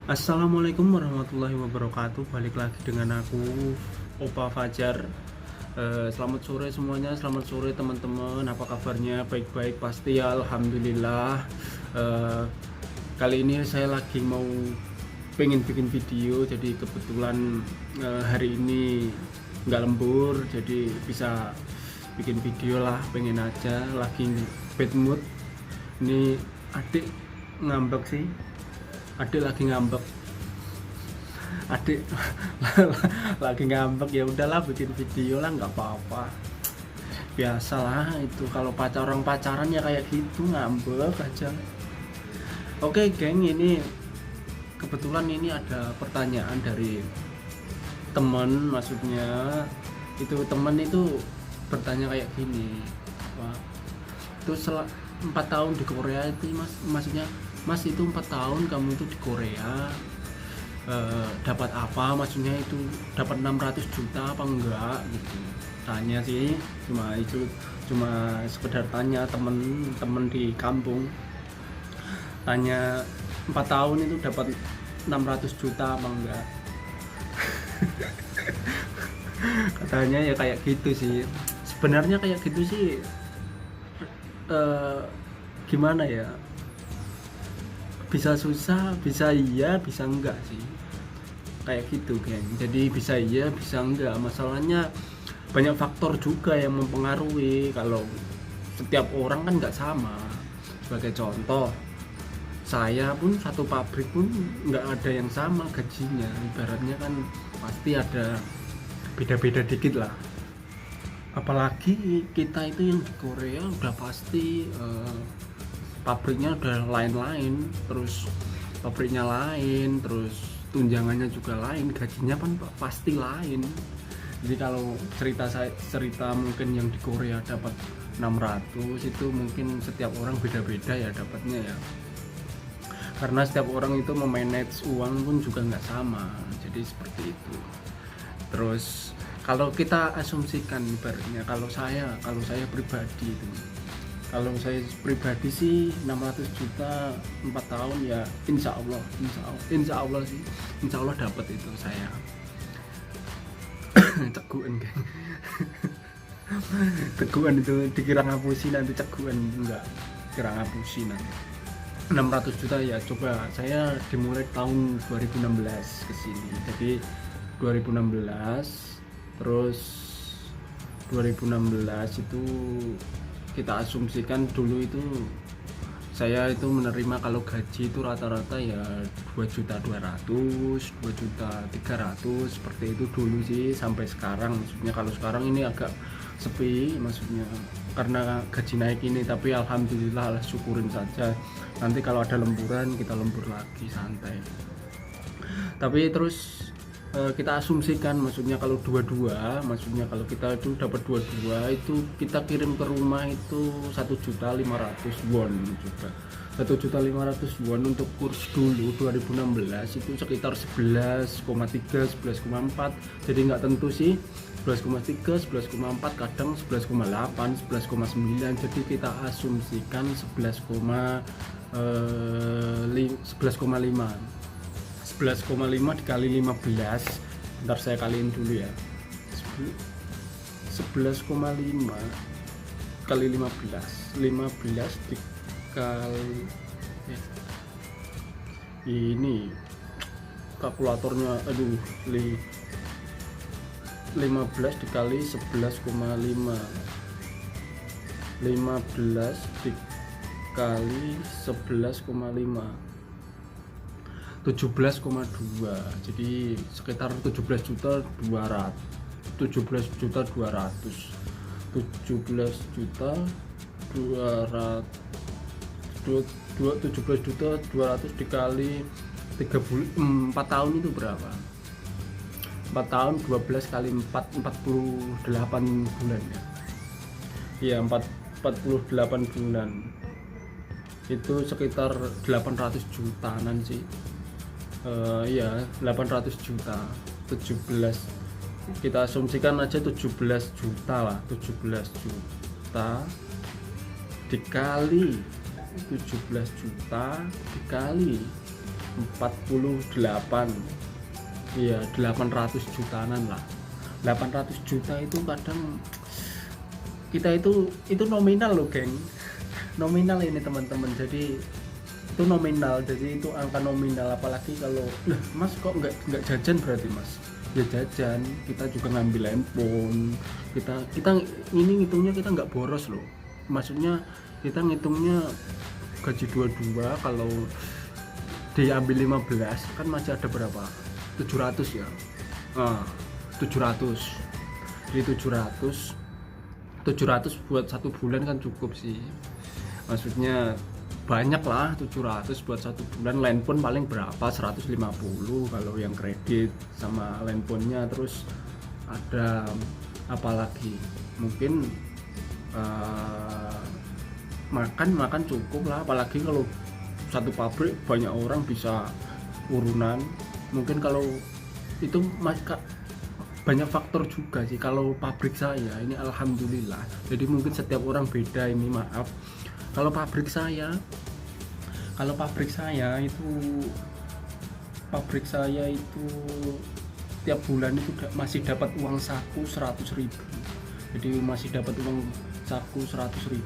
Assalamualaikum warahmatullahi wabarakatuh. Balik lagi dengan aku, Opa Fajar. Selamat sore semuanya, selamat sore teman-teman. Apa kabarnya? Baik-baik pasti ya, alhamdulillah. Eh, Kali ini saya lagi mau pengen bikin video, jadi kebetulan hari ini nggak lembur, jadi bisa bikin video lah. Pengen aja, lagi bad mood. Ini adik ngambek sih, adik lagi ngambek, adik lagi ngambek. Ya udahlah, bikin video lah, nggak apa-apa, biasalah itu kalau orang pacaran ya kayak gitu, ngambek aja. Oke geng, ini kebetulan ini ada pertanyaan dari temen, maksudnya itu temen itu bertanya kayak gini. Wah, itu 4 tahun di Korea itu maksudnya mas, itu 4 tahun kamu itu di Korea, dapat apa, maksudnya itu dapat 600 juta apa enggak gitu, tanya sih. Cuma sekedar tanya, temen-temen di kampung tanya 4 tahun itu dapat 600 juta apa enggak. Katanya ya kayak gitu sih, sebenarnya kayak gitu sih. Gimana ya, bisa susah, bisa iya, bisa enggak sih, kayak gitu kan. Jadi bisa iya, bisa enggak, masalahnya banyak faktor juga yang mempengaruhi. Kalau setiap orang kan nggak sama. Sebagai contoh, saya pun satu pabrik pun nggak ada yang sama gajinya, ibaratnya kan pasti ada beda-beda dikit lah. Apalagi kita itu yang di Korea udah pasti pabriknya udah lain-lain, terus pabriknya lain, terus tunjangannya juga lain, gajinya kan pasti lain. Jadi kalau cerita mungkin yang di Korea dapat 600, itu mungkin setiap orang beda-beda ya dapatnya ya, karena setiap orang itu memanage uang pun juga nggak sama, jadi seperti itu. Terus kalau kita asumsikan ibaratnya, kalau saya pribadi itu, kalau saya pribadi sih 600 juta 4 tahun ya, insya Allah sih, insya Allah dapat itu saya. Ceguan kan. Ceguan itu dikira ngapusi, nanti ceguan enggak, kira ngapusi nanti. 600 juta ya, coba saya dimulai tahun 2016 ke sini. Jadi 2016, terus 2016 itu kita asumsikan dulu itu saya itu menerima kalau gaji itu rata-rata ya 2.200.000, 2.300.000, seperti itu dulu sih sampai sekarang. Maksudnya kalau sekarang ini agak sepi, maksudnya karena gaji naik ini, tapi alhamdulillah, syukurin saja. Nanti kalau ada lemburan kita lembur lagi, santai. Tapi terus kita asumsikan, maksudnya kalau maksudnya kalau kita itu dapat dua itu kita kirim ke rumah itu 1.500.000 won juga. 1.500.000 won untuk kurs dulu 2016 itu sekitar 11,3, 11,4. Jadi nggak tentu sih, 11,3, 11,4, kadang 11,8, 11,9. Jadi kita asumsikan 11,5 dikali 15. Bentar saya kaliin dulu ya. 11,5 kali 15 dikali ini kalkulatornya, aduh, 15 dikali 11,5, 15 dikali 11,5, 17,2. Jadi sekitar 17.200.000, 17.200.000, 17.200 dikali 4 tahun itu berapa? 4 tahun 12 kali 4, 48 bulan ya. Iya, 48 bulan. Itu sekitar 800 jutaan sih. Iya, 800 juta. 17, kita asumsikan aja 17 juta lah. 17 juta dikali 17 juta dikali 48, iya 800 jutaan lah. 800 juta itu kadang kita itu nominal loh geng, nominal ini teman-teman. Jadi itu nominal, jadi itu angka nominal. Apalagi kalau lah mas kok nggak jajan, berarti mas ya jajan, kita juga ngambil handphone, kita ini ngitungnya kita nggak boros loh, maksudnya kita ngitungnya gaji 22 kalau diambil 15 kan masih ada berapa, 700 ya, 700, jadi 700 buat 1 bulan kan cukup sih, maksudnya banyak lah. 700 buat 1 bulan. Handphone paling berapa, 150 kalau yang kredit sama handphonenya. Terus ada apalagi mungkin makan cukup lah, apalagi kalau satu pabrik banyak orang bisa urunan. Mungkin kalau itu banyak faktor juga sih. Kalau pabrik saya ini alhamdulillah, jadi mungkin setiap orang beda ini, maaf. Kalau pabrik saya itu tiap bulan itu masih dapat uang saku 100.000. Jadi masih dapat uang saku 100.000,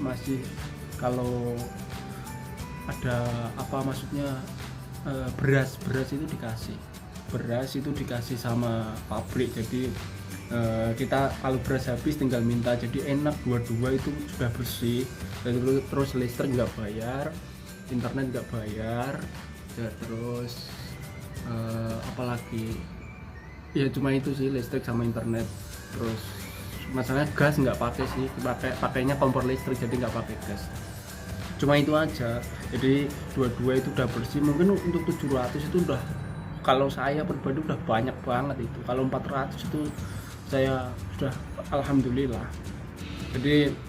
masih kalau ada apa, maksudnya beras itu dikasih sama pabrik. Jadi kita kalau beras habis tinggal minta, jadi enak, dua-dua itu sudah bersih. Dan terus listrik nggak bayar, internet nggak bayar, ya, terus apalagi ya cuma itu sih, listrik sama internet. Terus masalahnya gas nggak pakai sih, pakainya kompor listrik, jadi nggak pakai gas, cuma itu aja. Jadi dua-dua itu udah bersih. Mungkin untuk 700 itu udah, kalau saya pribadi udah banyak banget itu. Kalau 400 itu saya sudah alhamdulillah. Jadi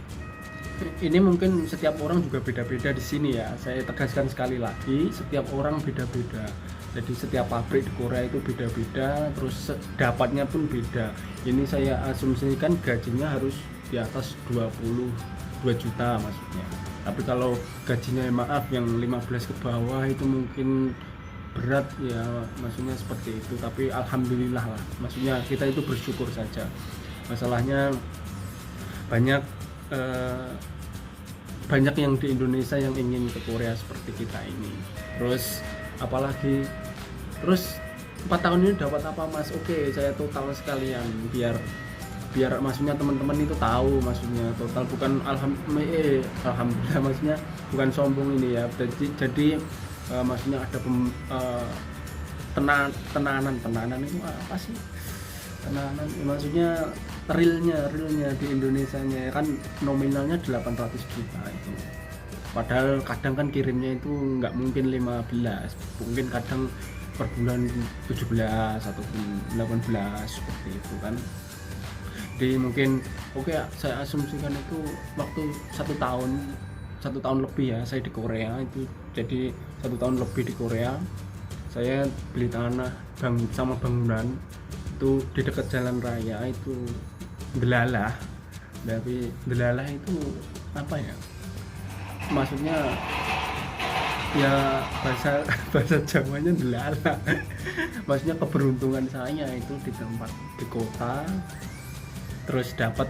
ini mungkin setiap orang juga beda-beda di sini ya. Saya tegaskan sekali lagi, setiap orang beda-beda. Jadi setiap pabrik di Korea itu beda-beda, terus dapatnya pun beda. Ini saya asumsikan gajinya harus di atas 22 juta maksudnya. Tapi kalau gajinya maaf yang 15 ke bawah itu mungkin berat ya, maksudnya seperti itu. Tapi alhamdulillah lah, maksudnya kita itu bersyukur saja. Masalahnya banyak yang di Indonesia yang ingin ke Korea seperti kita ini. Terus apalagi, terus 4 tahun ini dapat apa mas? Oke, saya total sekalian biar maksudnya teman-teman itu tahu, maksudnya total, bukan alhamdulillah, maksudnya bukan sombong ini ya. Jadi maksudnya ada tenanan itu apa sih? Tenanan maksudnya realnya di Indonesianya kan nominalnya 800 juta itu. Padahal kadang kan kirimnya itu nggak mungkin 15, mungkin kadang per bulan 17 ataupun 18 seperti itu kan. Jadi mungkin saya asumsikan itu waktu 1 tahun lebih ya saya di Korea itu. Jadi 1 tahun lebih di Korea, saya beli tanah sama bangunan itu di dekat jalan raya itu, delalah. Tapi delalah itu apa ya, maksudnya ya bahasa Jawanya delalah. Maksudnya keberuntungan saya itu di tempat di kota, terus dapat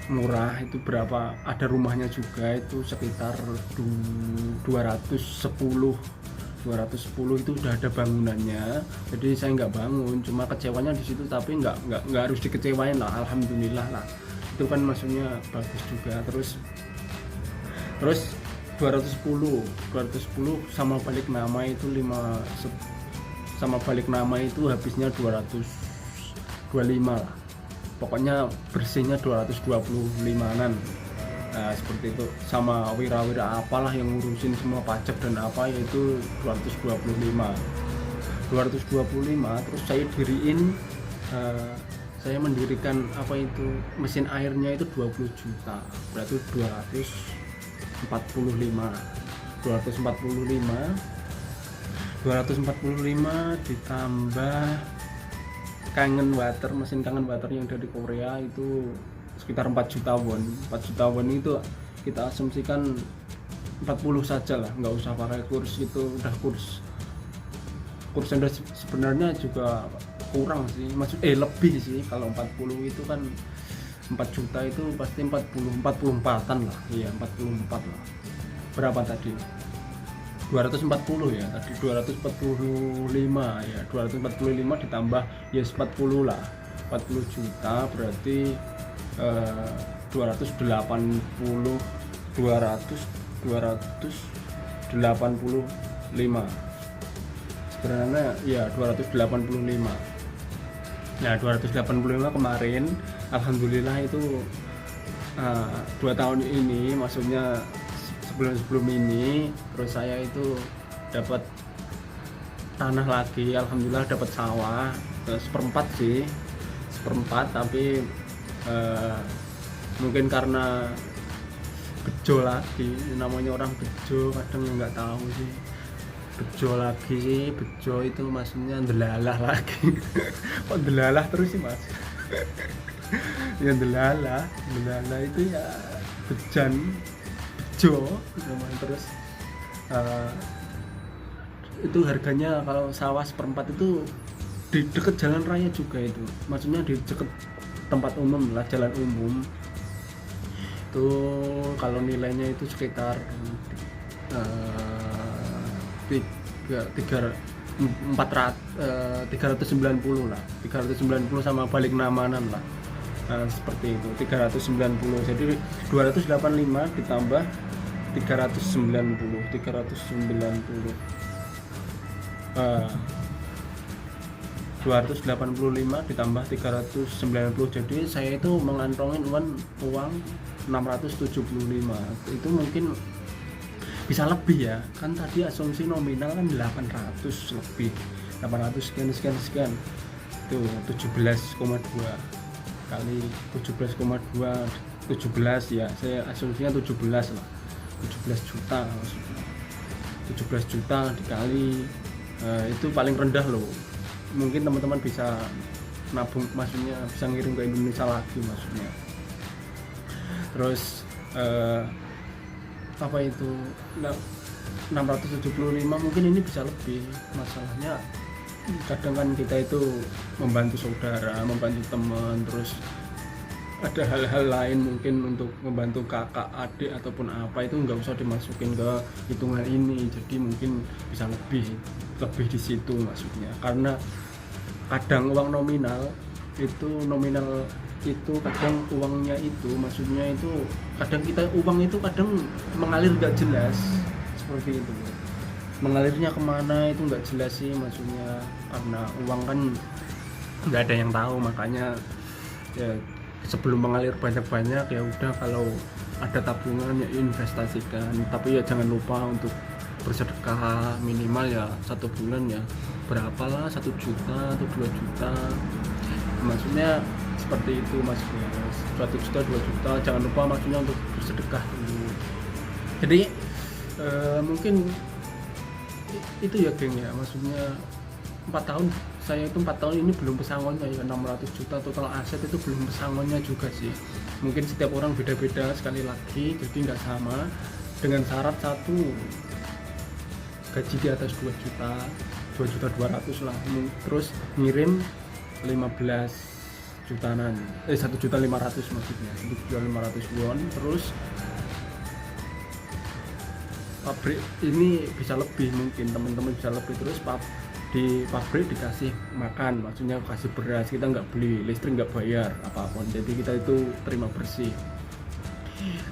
murah itu berapa, ada rumahnya juga itu sekitar 210 itu udah ada bangunannya. Jadi saya nggak bangun, cuma kecewanya di situ, tapi nggak harus dikecewain lah, alhamdulillah lah. Itu kan maksudnya bagus juga. Terus 210 sama balik nama itu sama balik nama itu habisnya 225 lah. Pokoknya bersihnya 225-an. Nah, seperti itu. Sama wira-wira apalah yang ngurusin semua pajak dan apa, yaitu 225. Terus saya saya mendirikan apa itu, mesin airnya itu 20 juta. Berarti 245 ditambah mesin kangen water yang dari Korea itu sekitar 4 juta won. 4 juta won itu kita asumsikan 40 saja lah, nggak usah pakai kurs, itu udah kurs kursen sebenarnya juga kurang sih, lebih sih. Kalau 40 itu kan 4 juta itu pasti 44-an lah. Iya, 44 lah. Berapa tadi? 240 ya, tadi 245 ya, 245 ditambah ya 40 lah, 40 juta berarti 285 sebenarnya ya 285. Nah 285 kemarin alhamdulillah itu 2 tahun ini, maksudnya sebelum ini, terus saya itu dapat tanah lagi, alhamdulillah dapat sawah seperempat sih, seperempat, tapi mungkin karena bejo lagi, namanya orang bejo kadang nggak tahu sih, bejo lagi sih, bejo itu maksudnya delalah lagi. Kok delalah terus sih mas? Ya delalah itu ya bejan, bejo namanya. Terus itu harganya kalau sawah seperempat itu di dekat jalan raya juga, itu maksudnya di dekat tempat umum lah, jalan umum itu. Kalau nilainya itu sekitar 390 lah, 390 sama balik namanan lah, seperti itu, 390. Jadi 285 ditambah 390 285 ditambah 390, jadi saya itu mengantongin uang 675. Itu mungkin bisa lebih ya, kan tadi asumsi nominal kan 800 lebih, 800 sekian itu 17,2 kali 17 ya, saya asumsinya 17 lah, 17 juta maksudnya. 17 juta dikali itu paling rendah loh. Mungkin teman-teman bisa nabung, maksudnya bisa ngirim ke Indonesia lagi maksudnya. Terus apa itu 675, mungkin ini bisa lebih. Masalahnya kadang kan kita itu membantu saudara, membantu teman, terus ada hal-hal lain mungkin untuk membantu kakak, adik ataupun apa, itu nggak usah dimasukin ke hitungan ini. Jadi mungkin bisa lebih di situ maksudnya, karena kadang uang nominal itu kadang uangnya itu, maksudnya itu kadang kita uang itu kadang mengalir nggak jelas, seperti itu. Mengalirnya kemana itu nggak jelas sih, maksudnya karena uang kan nggak ada yang tahu. Makanya ya sebelum mengalir banyak-banyak, ya udah kalau ada tabungan ya investasikan, tapi ya jangan lupa untuk bersedekah minimal ya 1 bulan ya berapa lah, 1 juta atau 2 juta, maksudnya seperti itu maksudnya. 1 juta 2 juta jangan lupa maksudnya untuk bersedekah dulu. Jadi mungkin itu ya geng ya, maksudnya 4 tahun saya itu 4 tahun ini belum pesangonnya ya, 600 juta total aset itu belum pesangonnya juga sih. Mungkin setiap orang beda-beda sekali lagi, jadi nggak sama, dengan syarat satu, gaji di atas 2 juta 200 lah, terus ngirim 15 jutaan, 1.500.000 maksudnya, 1.500.000 won. Terus pabrik ini bisa lebih, mungkin teman-teman bisa lebih. Terus di pabrik dikasih makan, maksudnya kasih beras, kita nggak beli, listrik nggak bayar apapun, jadi kita itu terima bersih.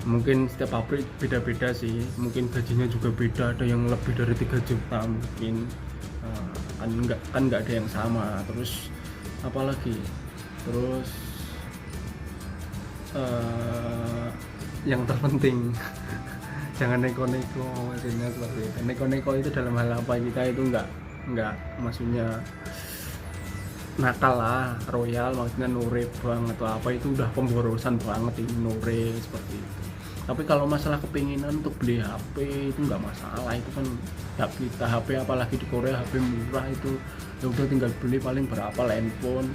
Mungkin setiap pabrik beda-beda sih, mungkin gajinya juga beda, ada yang lebih dari 3 juta mungkin, kan nggak ada yang sama. Terus apalagi, terus yang terpenting jangan neko-neko, maksudnya seperti itu. Neko-neko itu dalam hal apa, kita itu nggak maksudnya nakal lah, royal, maksudnya nure bang atau apa, itu udah pemborosan banget ini nure, seperti itu. Tapi kalau masalah kepinginan untuk beli HP itu nggak masalah, itu kan hak kita. HP apalagi di Korea HP murah itu ya udah tinggal beli, paling berapa lah handphone.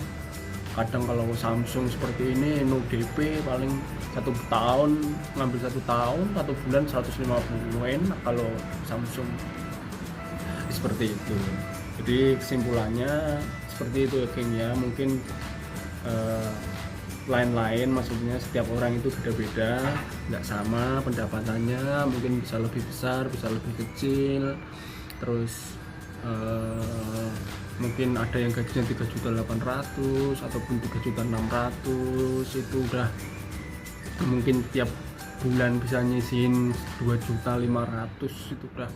Kadang kalau Samsung seperti ini no DP, paling 1 tahun, ngambil 1 tahun, 1 bulan 150 enak kalau Samsung, seperti itu. Jadi kesimpulannya seperti itu ya geng ya, mungkin lain-lain, maksudnya setiap orang itu beda-beda, nggak sama pendapatannya, mungkin bisa lebih besar, bisa lebih kecil, terus mungkin ada yang gajinya 3.800.000 ataupun 3.600.000, itu udah mungkin tiap bulan bisa nyisin 2.500.000, itu udah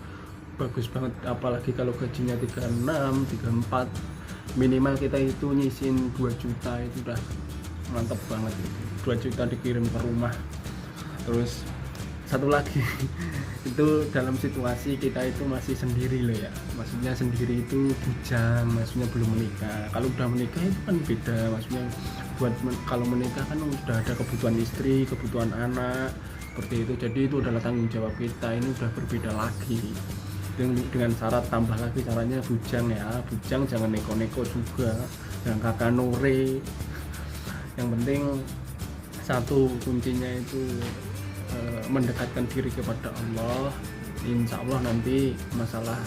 bagus banget. Apalagi kalau gajinya 36, 34, minimal kita itu nyisin 2 juta, itu udah mantep banget. 2 juta dikirim ke rumah. Terus satu lagi itu dalam situasi kita itu masih sendiri loh ya, maksudnya sendiri itu bujang, maksudnya belum menikah. Kalau udah menikah itu kan beda, maksudnya kalau menikah kan udah ada kebutuhan istri, kebutuhan anak, seperti itu. Jadi itu adalah tanggung jawab kita, ini udah berbeda lagi dengan syarat, tambah lagi caranya bujang ya. Bujang jangan neko-neko juga, jangan kakak nore. Yang penting satu kuncinya itu mendekatkan diri kepada Allah. Insya Allah nanti masalah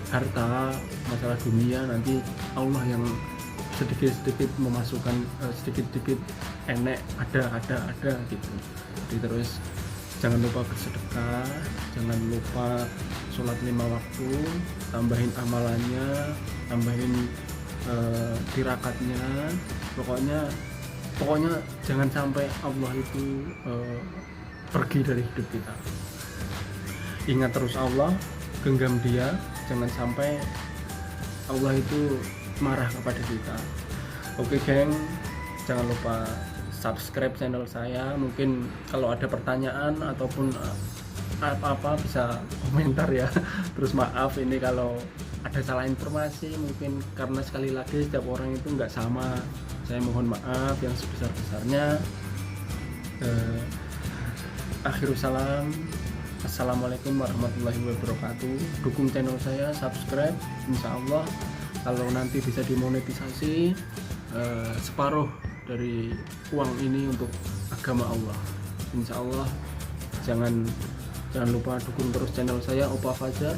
harta, masalah dunia, nanti Allah yang sedikit-sedikit memasukkan, sedikit-sedikit enek, ada gitu. Jadi terus jangan lupa bersedekah, jangan lupa sholat 5 waktu, tambahin amalannya, tambahin tirakatnya, pokoknya jangan sampai Allah itu pergi dari hidup kita. Ingat terus Allah, genggam Dia, jangan sampai Allah itu marah kepada kita. Oke geng, jangan lupa subscribe channel saya. Mungkin kalau ada pertanyaan ataupun apa-apa bisa komentar ya. Terus maaf ini kalau ada salah informasi, mungkin karena sekali lagi setiap orang itu nggak sama. Saya mohon maaf yang sebesar-besarnya. Akhirul salam, assalamualaikum warahmatullahi wabarakatuh. Dukung channel saya, subscribe, insya Allah kalau nanti bisa dimonetisasi, separuh dari uang ini untuk agama Allah, insya Allah. Jangan lupa dukung terus channel saya, Opa Fajar.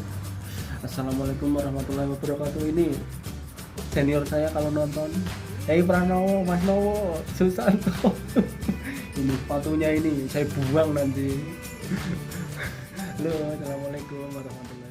Assalamualaikum warahmatullahi wabarakatuh. Ini senior saya kalau nonton, Hei Pranowo, Mas Nowo, Susanto. Ini sepatunya ini saya buang nanti. Halo, assalamualaikum warahmatullahi wabarakatuh.